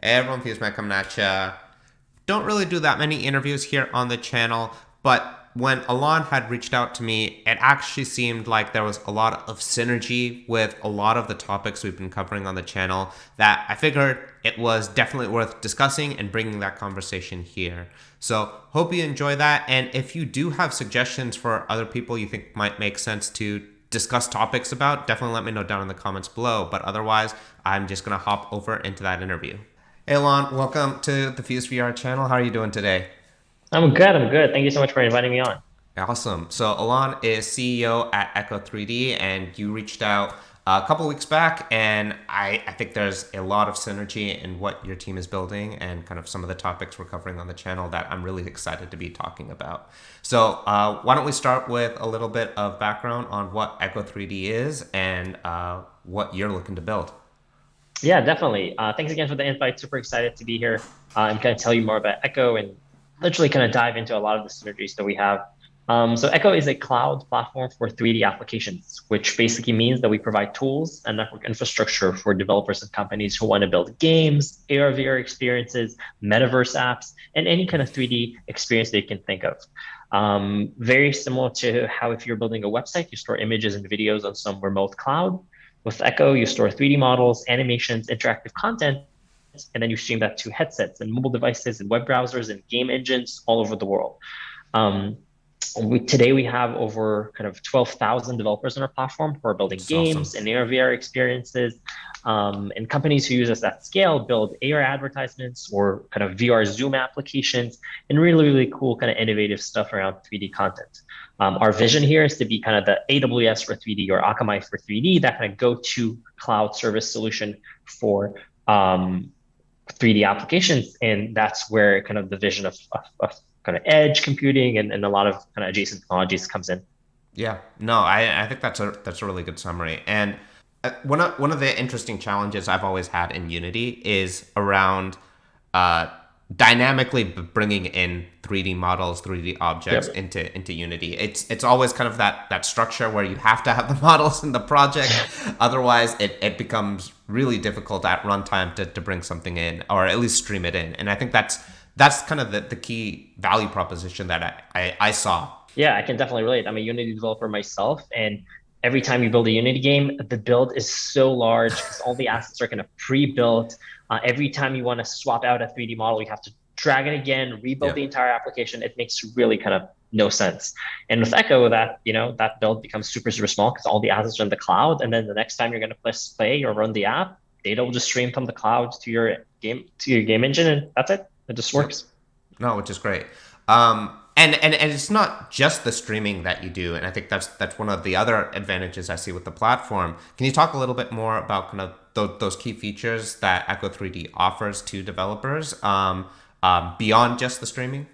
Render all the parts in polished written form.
Hey everyone, FusedVR coming at ya. Don't really do that many interviews here on the channel, but when Alon had reached out to me, it actually seemed like there was a lot of synergy with a lot of the topics we've been covering on the channel that I figured it was definitely worth discussing and bringing that conversation here. So hope you enjoy that, and if you do have suggestions for other people you think might make sense to discuss topics about, definitely let me know down in the comments below. But otherwise, I'm just going to hop over into that interview. Hey, Alon, welcome to the FusedVR channel. How are you doing today? I'm good. I'm good. Thank you so much for inviting me on. Awesome. So, Alon is CEO at Echo3D, and you reached out a couple weeks back, and I think there's a lot of synergy in what your team is building and kind of some of the topics we're covering on the channel that I'm really excited to be talking about. So, why don't we start with a little bit of background on what Echo3D is and what you're looking to build? Yeah, definitely. Thanks again for the invite. Super excited to be here. I'm going to tell you more about Echo and literally kind of dive into a lot of the synergies that we have. So Echo is a cloud platform for 3D applications, which basically means that we provide tools and network infrastructure for developers and companies who want to build games, AR, VR experiences, metaverse apps, and any kind of 3D experience that you can think of. Very similar to how if you're building a website, you store images and videos on some remote cloud. With Echo, you store 3D models, animations, interactive content, and then you stream that to headsets and mobile devices and web browsers and game engines all over the world. Um, Today we have over kind of 12,000 developers on our platform who are building It's awesome. games and AR VR experiences. And companies who use us at scale build AR advertisements or kind of VR Zoom applications and really, really cool kind of innovative stuff around 3D content. Our vision here is to be kind of the AWS for 3D or Akamai for 3D, that kind of go-to cloud service solution for 3D applications. And that's where kind of the vision of kind of edge computing and a lot of kind of adjacent technologies comes in. Yeah, no, I think that's a really good summary. And one of the interesting challenges I've always had in Unity is around uh, dynamically bringing in 3D models, 3D objects Yep. into Unity. It's always kind of that structure where you have to have the models in the project, otherwise it becomes really difficult at runtime to bring something in or at least stream it in. And I think that's kind of the key value proposition that I saw. Yeah, I can definitely relate. I'm a Unity developer myself, and every time you build a Unity game, the build is so large because all the assets are kind of pre-built. Every time you want to swap out a 3D model, you have to drag it again, rebuild the Yep. entire application. It makes really kind of no sense. And with Echo, that build becomes super, super small because all the assets are in the cloud. And then the next time you're going to press play or run the app, data will just stream from the cloud to your game engine, and that's it. It just Yep. works. No, which is great. And it's not just the streaming that you do, and I think that's one of the other advantages I see with the platform. Can you talk a little bit more about kind of those key features that Echo 3D offers to developers beyond just the streaming?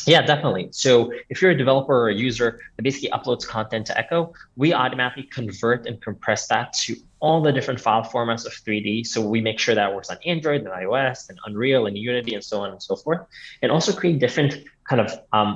Yeah, definitely. So if you're a developer or a user that basically uploads content to Echo, we automatically convert and compress that to all the different file formats of 3D. So we make sure that works on Android and iOS and Unreal and Unity and so on and so forth, and also create different kind of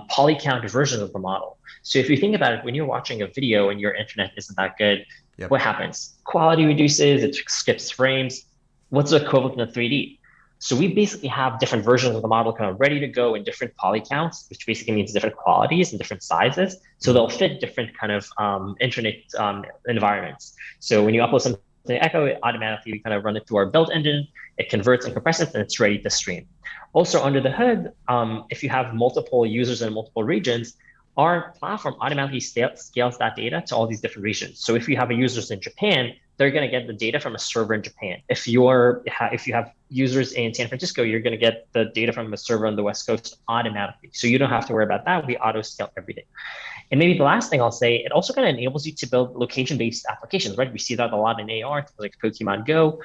poly count versions of the model. So if you think about it, when you're watching a video and your internet isn't that good, what Yep. happens? Quality reduces, it skips frames. What's the equivalent of 3D? So we basically have different versions of the model kind of ready to go in different poly counts, which basically means different qualities and different sizes. So they'll Mm-hmm. fit different kind of internet environments. So when you upload something to Echo, it automatically we kind of run it through our build engine. It converts and compresses, and it's ready to stream. Also under the hood, if you have multiple users in multiple regions, our platform automatically scales that data to all these different regions. So if you have a users in Japan, they're going to get the data from a server in Japan. If you have users in San Francisco, you're going to get the data from a server on the West Coast automatically. So you don't have to worry about that. We auto scale everything. And maybe the last thing I'll say, it also kind of enables you to build location-based applications, right? We see that a lot in AR, like Pokemon Go.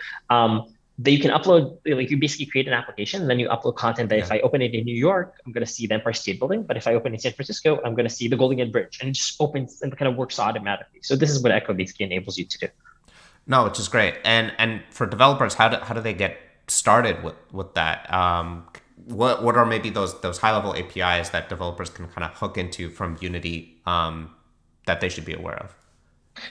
That you can upload, like you basically create an application, and then you upload content that if Yeah. I open it in New York, I'm going to see the Empire State Building. But if I open it in San Francisco, I'm going to see the Golden Gate Bridge. And it just opens and kind of works automatically. So this is what Echo basically enables you to do. No, which is great. And for developers, how do they get started with that? What are maybe those high level APIs that developers can kind of hook into from Unity that they should be aware of?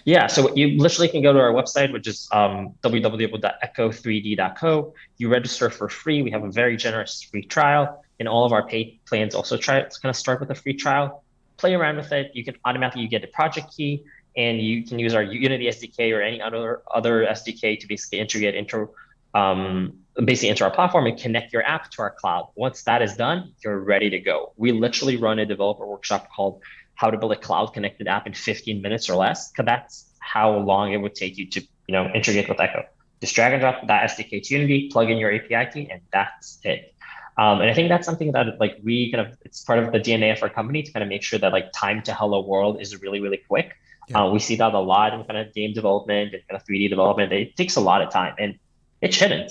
Yeah, so you literally can go to our website, which is www.echo3d.co. You register for free. We have a very generous free trial, and all of our paid plans also try it's going to start with a free trial. Play around with it. You can automatically get a project key, and you can use our Unity SDK or any other SDK to basically integrate into our platform and connect your app to our cloud. Once that is done, you're ready to go. We literally run a developer workshop called how to build a cloud connected app in 15 minutes or less, because that's how long it would take you to integrate with Echo. Just drag and drop that SDK to Unity, plug in your API key, and that's it. And I think that's something that like we kind of it's part of the DNA of our company to kind of make sure that like time to hello world is really really quick. Yeah. We see that a lot in kind of game development and kind of 3D development. It takes a lot of time, and it shouldn't.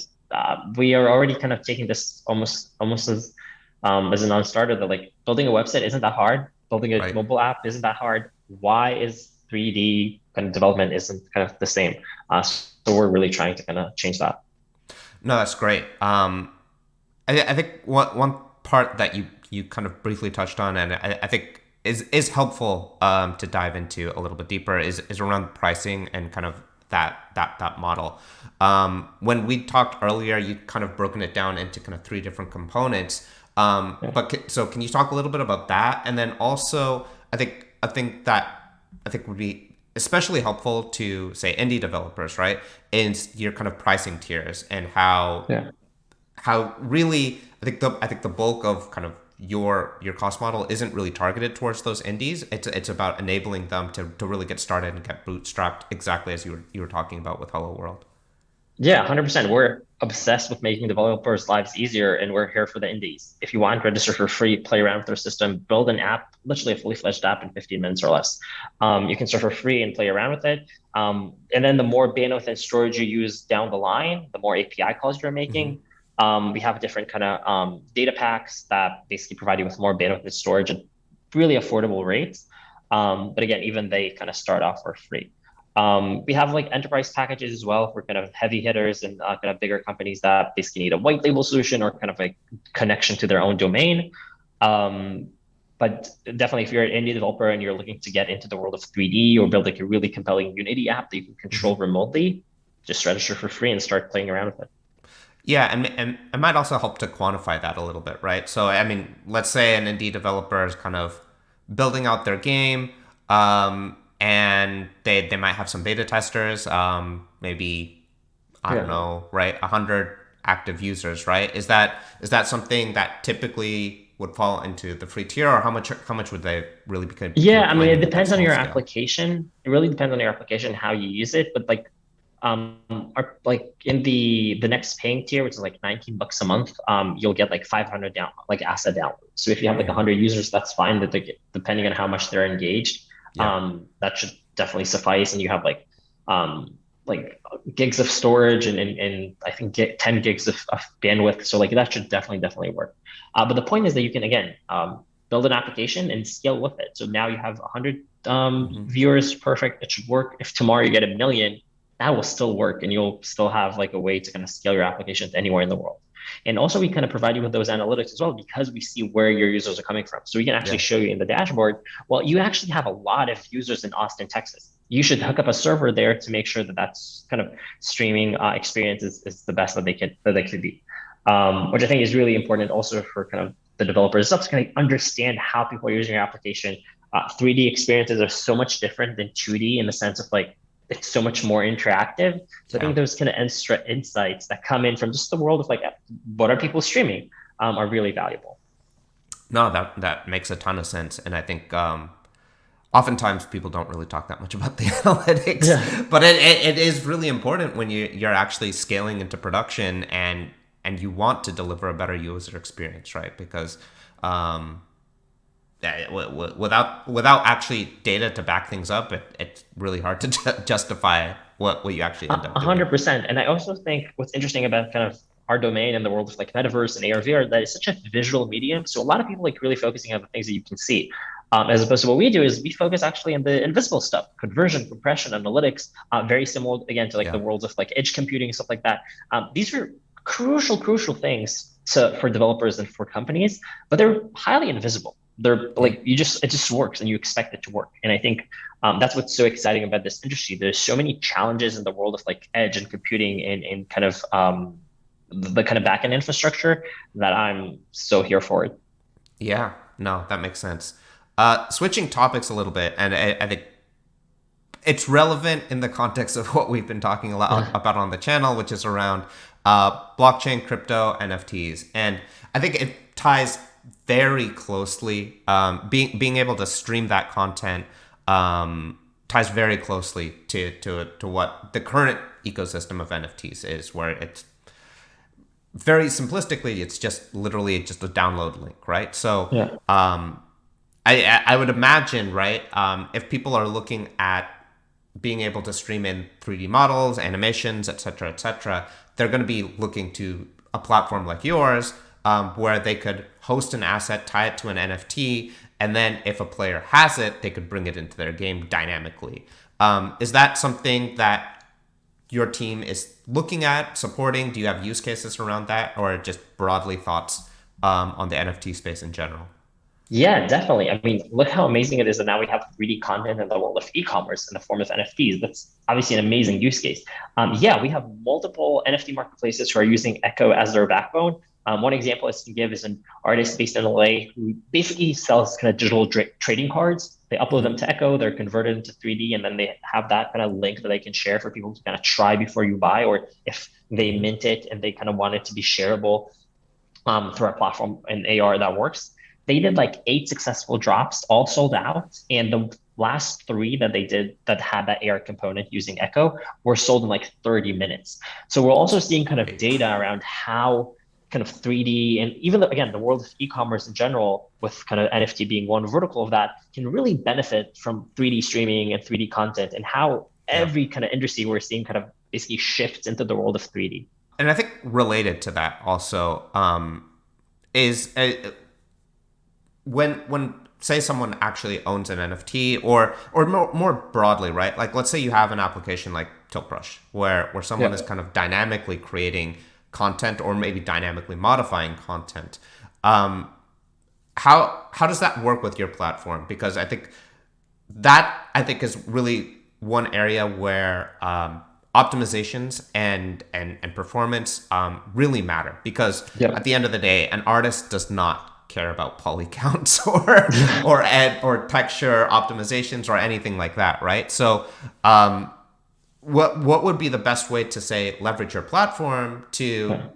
We are already kind of taking this almost as a non-starter that like building a website isn't that hard. Building a Right. mobile app isn't that hard. Why is 3D kind of development isn't kind of the same? So we're really trying to kind of change that. No, that's great. I think one part that you kind of briefly touched on, and I think is helpful to dive into a little bit deeper, is around pricing and kind of that model. When we talked earlier, you kind of broken it down into kind of three different components. Yeah. So can you talk a little bit about that, and then also I think would be especially helpful to say indie developers, right? Is your kind of pricing tiers and Yeah. how really I think the bulk of kind of your cost model isn't really targeted towards those indies. It's about enabling them to really get started and get bootstrapped exactly as you were talking about with Hello World. Yeah, 100%. We're obsessed with making developers' lives easier, and we're here for the indies. If you want, register for free, play around with our system, build an app, literally a fully fledged app in 15 minutes or less. You can start for free and play around with it. And then the more bandwidth and storage you use down the line, the more API calls you're Mm-hmm. making. We have different kind of data packs that basically provide you with more bandwidth and storage at really affordable rates. But again, even they kind of start off for free. We have like enterprise packages as well for kind of heavy hitters and kind of bigger companies that basically need a white label solution or kind of like connection to their own domain. Um, but definitely, if you're an indie developer and you're looking to get into the world of 3D or build like a really compelling Unity app that you can control Mm-hmm. remotely, just register for free and start playing around with it. Yeah, and it might also help to quantify that a little bit, right? So, I mean, let's say an indie developer is kind of building out their game, and they might have some beta testers, maybe I don't Yeah. know, right, 100 active users, right? Is that something that typically would fall into the free tier, or how much would they really be Yeah, I mean, it declining at that depends on small your scale? application. It really depends on your application, how you use it. But like, like in the next paying tier, which is like 19 bucks a month, you'll get like 500 like asset downloads. So if you have like Mm-hmm. 100 users, that's fine. That they get, depending on how much they're engaged, Yeah. that should definitely suffice. And you have like gigs of storage and I think get 10 gigs of bandwidth. So like that should definitely work. But the point is that you can again build an application and scale with it. So now you have 100 Mm-hmm. viewers, perfect. It should work. If tomorrow you get a million, that will still work, and you'll still have like a way to kind of scale your applications anywhere in the world. And also, we kind of provide you with those analytics as well because we see where your users are coming from. So we can actually Yeah. show you in the dashboard. Well, you actually have a lot of users in Austin, Texas. You should hook up a server there to make sure that that's kind of streaming experience is the best that they could be, which I think is really important also for kind of the developers to kind of understand how people are using your application. 3D experiences are so much different than 2D in the sense of like it's so much more interactive. So I Yeah. think those kind of extra insights that come in from just the world of like what are people streaming are really valuable. No, that makes a ton of sense, and I think oftentimes people don't really talk that much about the Yeah. analytics, but it is really important when you're actually scaling into production and you want to deliver a better user experience, right? Because um, yeah, without actually data to back things up, it's really hard to justify what you actually end up A doing. hundred percent. And I also think what's interesting about kind of our domain and the world of like metaverse and AR/VR that it's such a visual medium. So a lot of people like really focusing on the things that you can see, as opposed to what we do is we focus actually on the invisible stuff, conversion, compression, analytics. Very similar again to like the Yeah. worlds of like edge computing and stuff like that. These are crucial things for developers and for companies, but they're highly invisible. they're Yeah. like it just works and you expect it to work. And I think that's what's so exciting about this industry. There's so many challenges in the world of like edge and computing and kind of the kind of backend infrastructure that I'm so here for it. Yeah. No, that makes sense. Switching topics a little bit, and I think it's relevant in the context of what we've been talking a lot about on the channel, which is around blockchain, crypto, NFTs, and I think it ties very closely. Being able to stream that content ties very closely to what the current ecosystem of NFTs is, where it's very simplistically, it's just literally just a download link, right? So Yeah. I would imagine, right, if people are looking at being able to stream in 3D models, animations, et cetera, they're going to be looking to a platform like yours, where they could host an asset, tie it to an NFT, and then if a player has it, they could bring it into their game dynamically. Is that something that your team is looking at, supporting? Do you have use cases around that, or just broadly thoughts on the NFT space in general? Yeah, definitely. I mean, look how amazing it is that now we have 3D content in the world of e-commerce in the form of NFTs. That's obviously an amazing use case. Yeah, we have multiple NFT marketplaces who are using Echo as their backbone. One example I can give is an artist based in LA who basically sells kind of digital trading cards. They upload them Mm-hmm. to Echo, they're converted into 3D, and then they have that kind of link that they can share for people to kind of try before you buy, or if they Mm-hmm. mint it and they kind of want it to be shareable through our platform and AR that works. They did like 8 successful drops, all sold out. And the last three that they did that had that AR component using Echo were sold in like 30 minutes. So we're also seeing kind of Great. data around how kind of 3D and even again, the world of e-commerce in general, with kind of NFT being one vertical of that, can really benefit from 3D streaming and 3D content and how Yeah. every kind of industry we're seeing kind of basically shifts into the world of 3D. And I think related to that also is when say someone actually owns an NFT, or more broadly, right? Like let's say you have an application like Tiltbrush where someone Yeah. is kind of dynamically creating content or maybe dynamically modifying content. Um, how does that work with your platform? Because I think is really one area where optimizations and performance really matter, because Yeah. at the end of the day, an artist does not care about poly counts or texture optimizations or anything like that, right? So what would be the best way to say leverage your platform to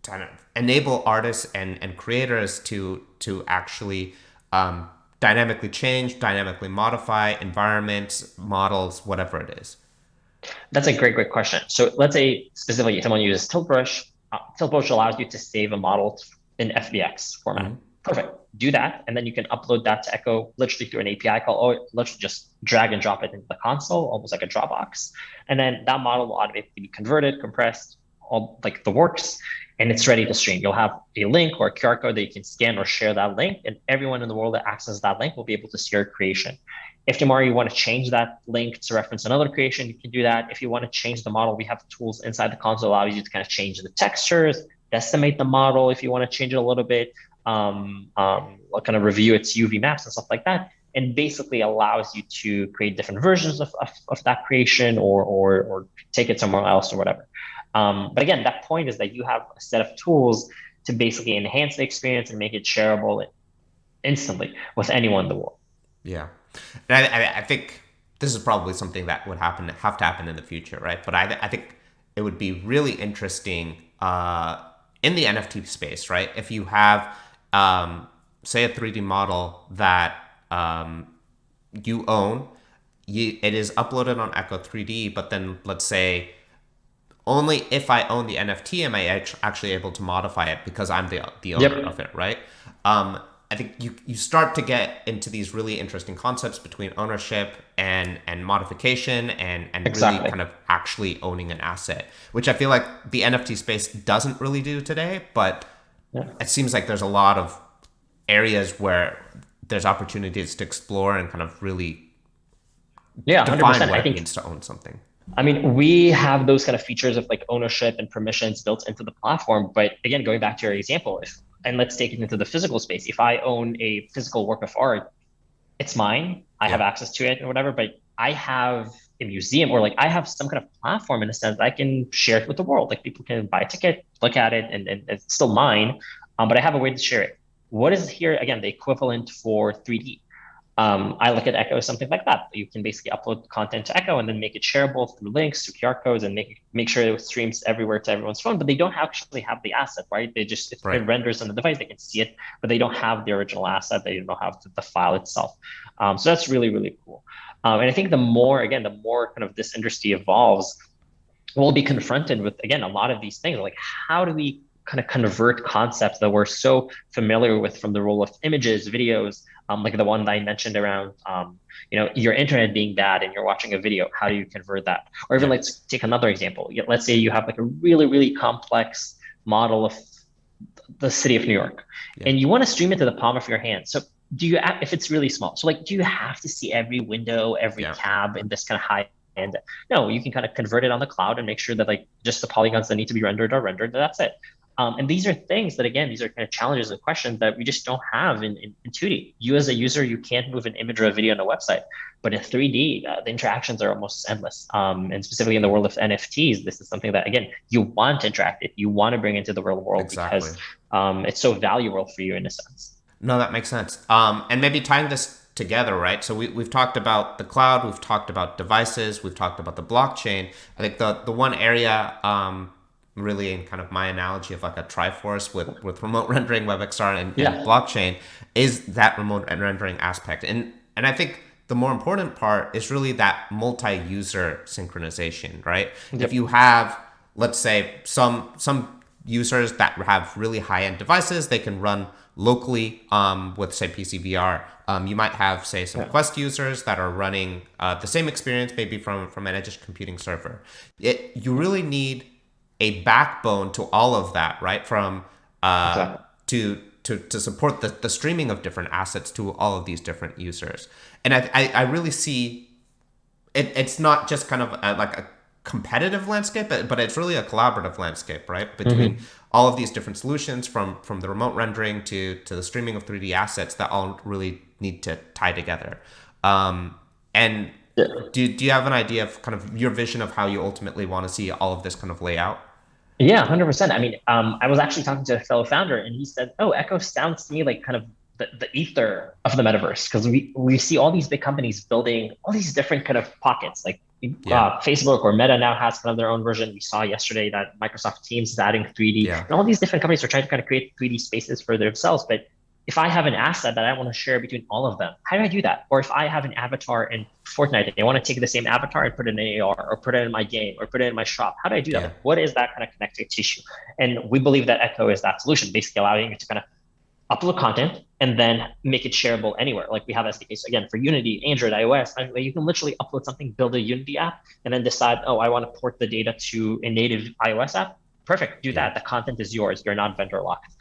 kind of enable artists and creators to actually dynamically change, dynamically modify environments, models, whatever it is? That's a great question. So let's say specifically someone uses Tiltbrush. Tiltbrush allows you to save a model in FBX format. Mm-hmm. Perfect. Do that, and then you can upload that to Echo literally through an API call, or literally just drag and drop it into the console, almost like a Dropbox. And then that model will automatically be converted, compressed, all like the works, and it's ready to stream. You'll have a link or a QR code that you can scan or share that link, and everyone in the world that accesses that link will be able to see your creation. If tomorrow you want to change that link to reference another creation, you can do that. If you want to change the model, we have tools inside the console that allows you to kind of change the textures, estimate the model if you want to change it a little bit, kind of review its UV maps and stuff like that, and basically allows you to create different versions of that creation or take it somewhere else or whatever. But again, that point is that you have a set of tools to basically enhance the experience and make it shareable instantly with anyone in the world. Yeah, and I think this is probably something that would have to happen in the future, right? But I think it would be really interesting in the NFT space, right? If you have, say, a 3D model that you own, it is uploaded on Echo3D, but then let's say only if I own the NFT am I actually able to modify it because I'm the owner of Yep. it, right? I think you start to get into these really interesting concepts between ownership and modification and really Exactly. kind of actually owning an asset, which I feel like the NFT space doesn't really do today, but Yeah. it seems like there's a lot of areas where there's opportunities to explore and kind of really Yeah, define 100%. what I it think means to own something. I mean, we have those kind of features of like ownership and permissions built into the platform. But again, going back to your example, if And let's take it into the physical space. If I own a physical work of art, it's mine. I have Yeah. access to it or whatever, but I have a museum or like I have some kind of platform in a sense I can share it with the world. Like people can buy a ticket, look at it, and it's still mine. But I have a way to share it. What is here again the equivalent for 3D? I look at Echo as something like that. You can basically upload content to Echo and then make it shareable through links, through QR codes, and make sure it streams everywhere to everyone's phone. But they don't actually have the asset, right? They just it Right. renders on the device. They can see it, but they don't have the original asset. They don't have the file itself. So that's really really cool. And I think the more kind of this industry evolves, we'll be confronted with again a lot of these things. Like how do we kind of convert concepts that we're so familiar with from the role of images, videos, like the one that I mentioned around, your internet being bad and you're watching a video. How do you convert that? Or even Yeah. let's take another example. Let's say you have like a really, really complex model of the city of New York, Yeah. and you want to stream it to the palm of your hand. So do you, if it's really small, so like, do you have to see every window, every Yeah. cab in this kind of high end? No, you can kind of convert it on the cloud and make sure that like just the polygons that need to be rendered are rendered. And that's it. And these are things that, again, these are kind of challenges and questions that we just don't have in 2D. You as a user, you can't move an image or a video on a website. But in 3D, the interactions are almost endless. And specifically in the world of NFTs, this is something that, again, you want to interact it. You want to bring into the real world Exactly. because it's so valuable for you in a sense. No, that makes sense. And maybe tying this together, right? So we've talked about the cloud, we've talked about devices, we've talked about the blockchain. I think the one area, really in kind of my analogy of like a Triforce with remote rendering, WebXR, and Yeah. blockchain, is that remote rendering aspect. And I think the more important part is really that multi-user synchronization, right? If Yep. you have, let's say, some users that have really high-end devices, they can run locally with, say, PCVR. You might have, say, some Yeah. Quest users that are running the same experience, maybe from an edge computing server. You really need a backbone to all of that, right? From Exactly. to support the streaming of different assets to all of these different users. And I really see it's not just kind of like a competitive landscape, but it's really a collaborative landscape, right? Between Hmm. all of these different solutions, from the remote rendering to the streaming of 3D assets, that all really need to tie together. And Yeah. do you have an idea of kind of your vision of how you ultimately want to see all of this kind of lay out? Yeah, 100%. I mean, I was actually talking to a fellow founder, and he said, "Oh, Echo sounds to me like kind of the ether of the metaverse because we see all these big companies building all these different kind of pockets. Like Yeah, Facebook or Meta now has kind of their own version. We saw yesterday that Microsoft Teams is adding 3D, yeah, and all these different companies are trying to kind of create 3D spaces for themselves. But if I have an asset that I want to share between all of them, how do I do that? Or if I have an avatar in Fortnite and I want to take the same avatar and put it in AR or put it in my game or put it in my shop, how do I do that? yeah, Like, what is that kind of connective tissue? And we believe that Echo is that solution, basically allowing you to kind of upload content and then make it shareable anywhere. Like we have SDKs again for Unity, Android, iOS. You can literally upload something, build a Unity app, and then decide, oh, I want to port the data to a native iOS app. Perfect, do yeah, that. The content is yours. You're not vendor locked.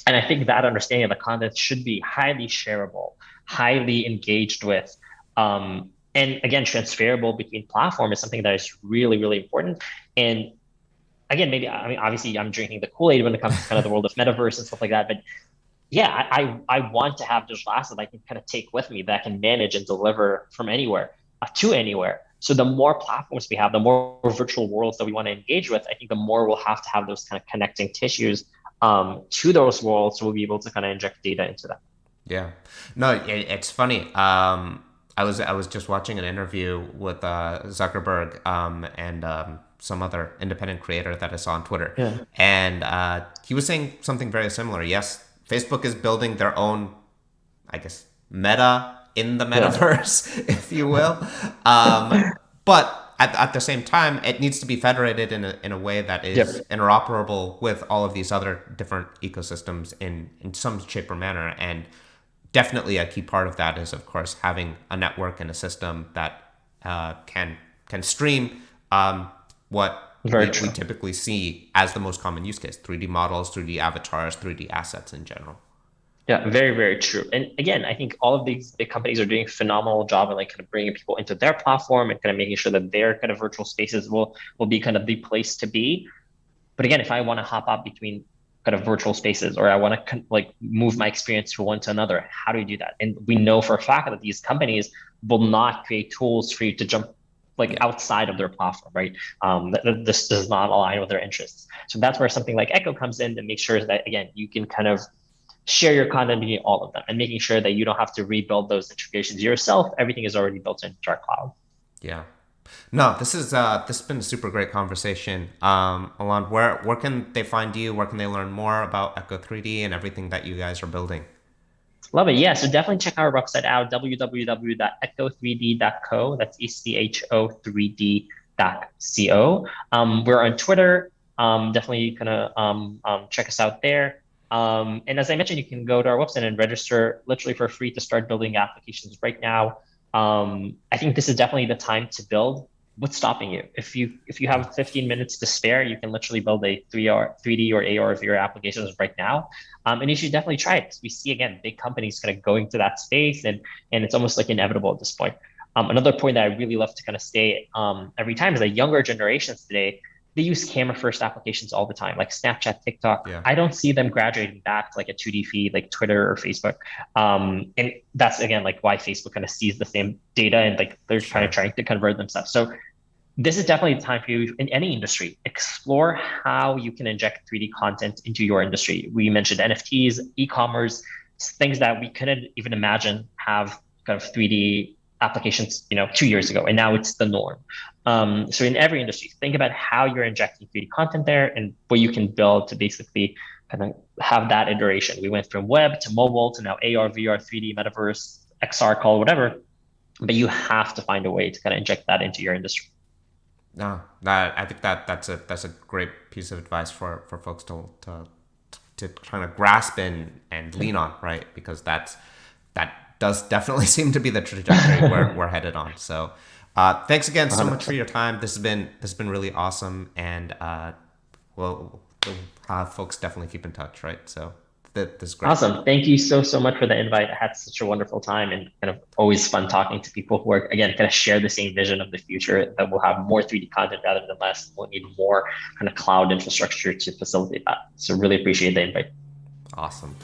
And I think that understanding of the content should be highly shareable, highly engaged with. And again, transferable between platform is something that is really, really important. And again, maybe I mean, obviously, I'm drinking the Kool-Aid when it comes to kind of the world of metaverse and stuff like that. But yeah, I want to have digital assets that I can kind of take with me that I can manage and deliver from anywhere to anywhere. So the more platforms we have, the more virtual worlds that we want to engage with, I think the more we'll have to have those kind of connecting tissues to those worlds. So we'll be able to kind of inject data into them. yeah. No, it's funny. I was just watching an interview with Zuckerberg, and some other independent creator that I saw on Twitter, Yeah. and he was saying something very similar. Yes, Facebook is building their own, I guess, meta in the Yeah. metaverse, if you will. But at the same time, it needs to be federated in a way that is Yep. interoperable with all of these other different ecosystems in some shape or manner. And definitely a key part of that is, of course, having a network and a system that can stream what Very we true. typically see as the most common use case: 3D models, 3D avatars, 3D assets in general. Yeah, very, very true. And again, I think all of these big companies are doing a phenomenal job in like kind of bringing people into their platform and kind of making sure that their kind of virtual spaces will be kind of the place to be. But again, if I want to hop up between kind of virtual spaces, or I want to like move my experience from one to another. How do you do that? And we know for a fact that these companies will not create tools for you to jump like Yeah. outside of their platform, right? This does not align with their interests. So that's where something like Echo comes in and makes sure that again you can kind of share your content between all of them and making sure that you don't have to rebuild those integrations yourself. Everything is already built into our cloud. Yeah. No, this has been a super great conversation. Alon, where can they find you? Where can they learn more about Echo3D and everything that you guys are building? Love it. Yeah. So definitely check our website out, www.echo3d.co. That's ECHO3D.co. We're on Twitter. Definitely kind of check us out there. And as I mentioned, you can go to our website and register literally for free to start building applications right now. I think this is definitely the time to build. What's stopping you? If you Yeah. have 15 minutes to spare, you can literally build a 3D or AR VR applications right now. And you should definitely try it because we see again big companies kind of going to that space, and it's almost like inevitable at this point. Another point that I really love to kind of stay every time is that younger generations today, they use camera first applications all the time, like Snapchat, TikTok. Yeah. I don't see them graduating back to like a 2D feed like Twitter or Facebook. And that's again like why Facebook kind of sees the same data and like they're kind of Sure. trying to convert themselves. So this is definitely the time for you in any industry. Explore how you can inject 3D content into your industry. We mentioned NFTs, e-commerce, things that we couldn't even imagine have kind of 3D applications, 2 years ago, and now it's the norm. So in every industry, think about how you're injecting 3D content there and what you can build to basically kind of have that iteration. We went from web to mobile to now AR, VR, 3D, metaverse, XR, call whatever, but you have to find a way to kind of inject that into your industry. No, that I think that's a great piece of advice for folks to kind of grasp and lean on, right? Because that does definitely seem to be the trajectory we're headed on. So, thanks again so much for 100%. your time. This has been really awesome, and we'll have folks definitely keep in touch, right? So, this is great. Awesome. Thank you so, so much for the invite. I had such a wonderful time and kind of always fun talking to people who are, again, kind of share the same vision of the future that we'll have more 3D content rather than less. We'll need more kind of cloud infrastructure to facilitate that. So really appreciate the invite. Awesome.